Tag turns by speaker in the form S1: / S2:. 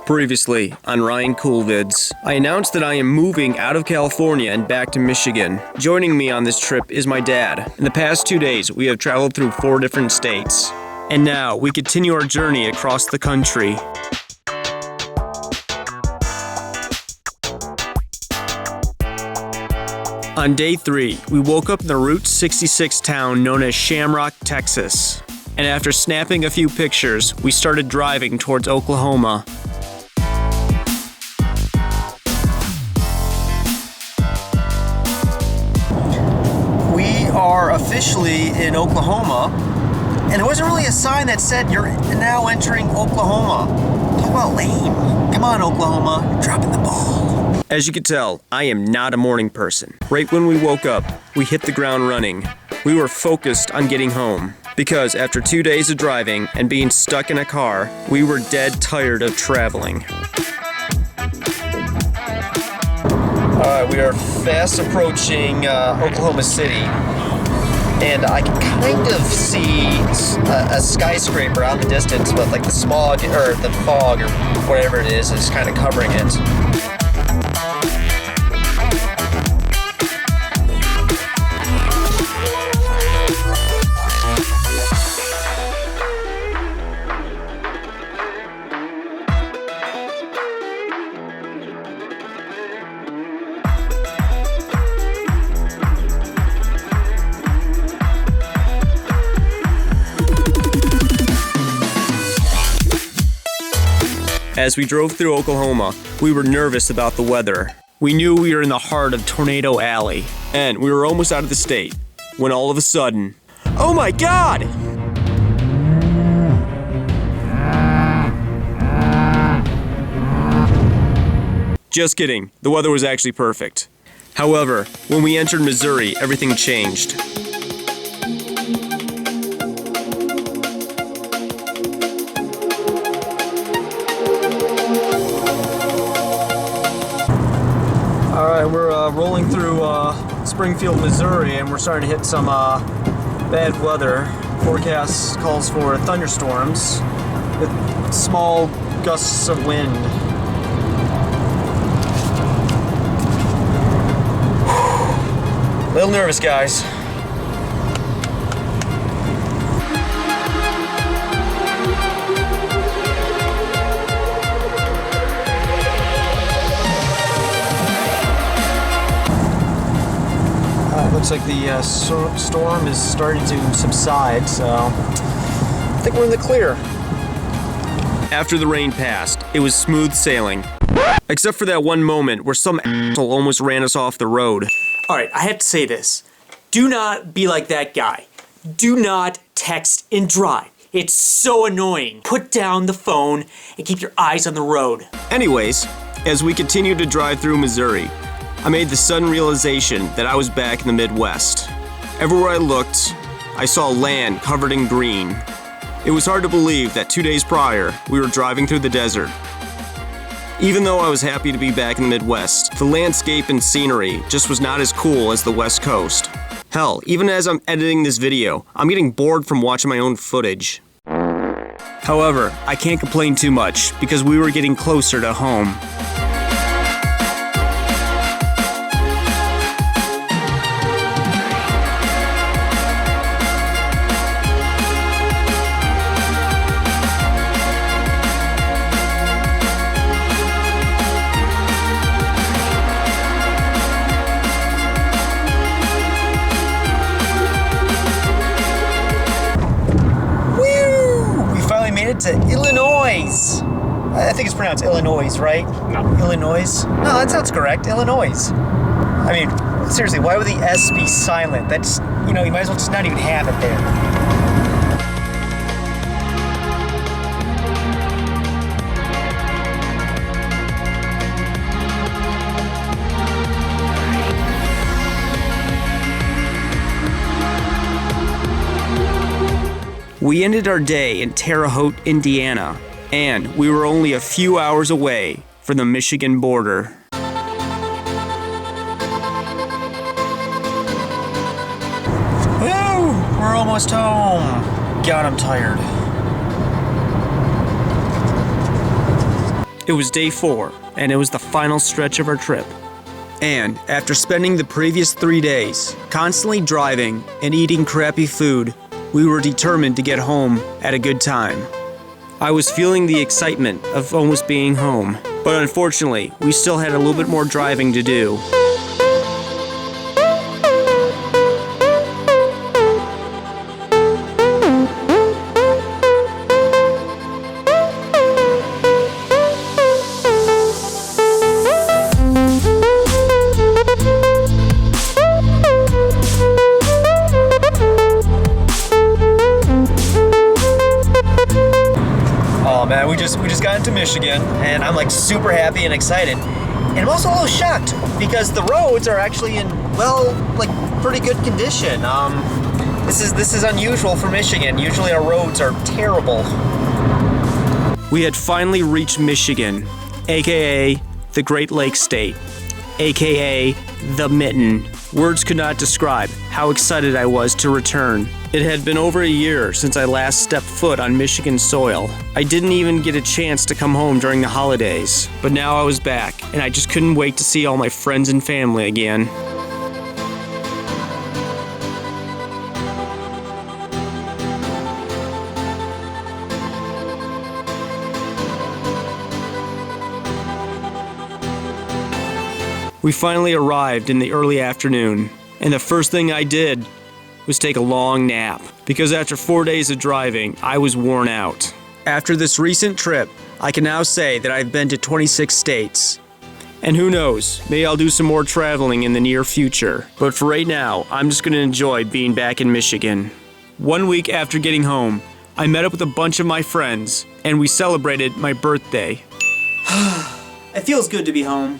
S1: Previously on RyanCoolVids, I announced that I am moving out of California and back to Michigan. Joining me on this trip is my dad. In the past 2 days, we have traveled through 4 different states. And now, we continue our journey across the country. On day 3, we woke up in the Route 66 town known as Shamrock, Texas. And after snapping a few pictures, we started driving towards Oklahoma. We are officially in Oklahoma, and there wasn't really a sign that said you're now entering Oklahoma. Talk about lame. Come on, Oklahoma, you're dropping the ball. As you can tell, I am not a morning person. Right when we woke up, we hit the ground running. We were focused on getting home, because after 2 days of driving and being stuck in a car, we were dead tired of traveling. We are fast approaching Oklahoma City, and I can kind of see a skyscraper out in the distance, but like the smog or the fog or whatever it is kind of covering it. As we drove through Oklahoma, we were nervous about the weather. We knew we were in the heart of Tornado Alley, and we were almost out of the state, when all of a sudden, oh my God! Just kidding, the weather was actually perfect. However, when we entered Missouri, everything changed. We're rolling through Springfield, Missouri, and we're starting to hit some bad weather. Forecast calls for thunderstorms with small gusts of wind. A little nervous, guys. Looks like the storm is starting to subside, so I think we're in the clear. After the rain passed, it was smooth sailing. Except for that one moment where some asshole almost ran us off the road.
S2: Alright, I have to say this. Do not be like that guy. Do not text and drive. It's so annoying. Put down the phone and keep your eyes on the road.
S1: Anyways, as we continued to drive through Missouri, I made the sudden realization that I was back in the Midwest. Everywhere I looked, I saw land covered in green. It was hard to believe that 2 days prior, we were driving through the desert. Even though I was happy to be back in the Midwest, the landscape and scenery just was not as cool as the West Coast. Hell, even as I'm editing this video, I'm getting bored from watching my own footage. However, I can't complain too much because we were getting closer to home. To Illinois. I think it's pronounced Illinois, right?
S2: No.
S1: Illinois? No, that sounds correct. Illinois. I mean, seriously, why would the S be silent? That's, you might as well just not even have it there. We ended our day in Terre Haute, Indiana, and we were only a few hours away from the Michigan border. Woo! We're almost home. God, I'm tired. It was day 4, and it was the final stretch of our trip. And after spending the previous 3 days constantly driving and eating crappy food, we were determined to get home at a good time. I was feeling the excitement of almost being home, but unfortunately, we still had a little bit more driving to do. Oh man, we just got into Michigan, and I'm like super happy and excited. And I'm also a little shocked because the roads are actually in, well, like pretty good condition. This is unusual for Michigan. Usually our roads are terrible. We had finally reached Michigan, aka the Great Lakes State, aka the Mitten. Words could not describe how excited I was to return. It had been over a year since I last stepped foot on Michigan soil. I didn't even get a chance to come home during the holidays, but now I was back, and I just couldn't wait to see all my friends and family again. We finally arrived in the early afternoon, and the first thing I did was take a long nap, because after 4 days of driving, I was worn out. After this recent trip, I can now say that I've been to 26 states. And who knows, maybe I'll do some more traveling in the near future. But for right now, I'm just gonna enjoy being back in Michigan. 1 week after getting home, I met up with a bunch of my friends, and we celebrated my birthday.
S2: It feels good to be home.